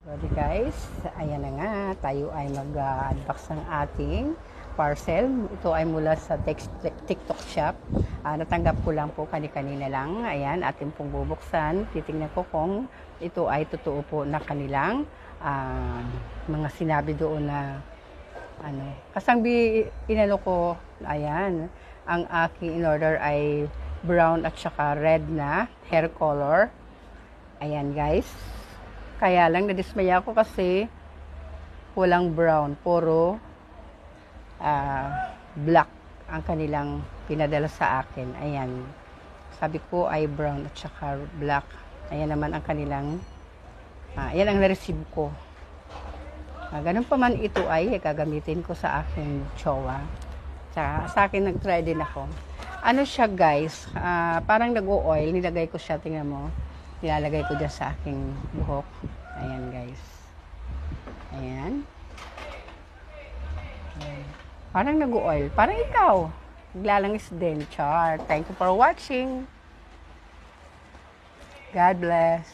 Sorry guys, ayan na nga, tayo ay mag-unbox ng ating parcel. Ito ay mula sa TikTok shop. Natanggap ko lang po kanina lang. Ayan, ating pong bubuksan. Titingnan ko kung ito ay totoo po na kanilang mga sinabi doon na kasangbi inano ko. Ayan, ang aking in-order ay brown at saka red na hair color. Ayan guys. Kaya lang nadismaya ako kasi walang brown, puro black ang kanilang pinadala sa akin. Ayan. Sabi ko ay brown at saka black. Ayan naman ang kanilang, ayan ang na-receive ko. Ganun pa man ito ay gagamitin ko sa aking chowa. Sa akin nag-try din ako. Ano siya guys, parang nag-o-oil, nilagay ko siya, tingnan mo. Nilalagay ko dyan sa aking buhok. Ayan guys. Ayan. Parang nag-oil. Parang ikaw. Naglalangis din. Char. Thank you for watching. God bless.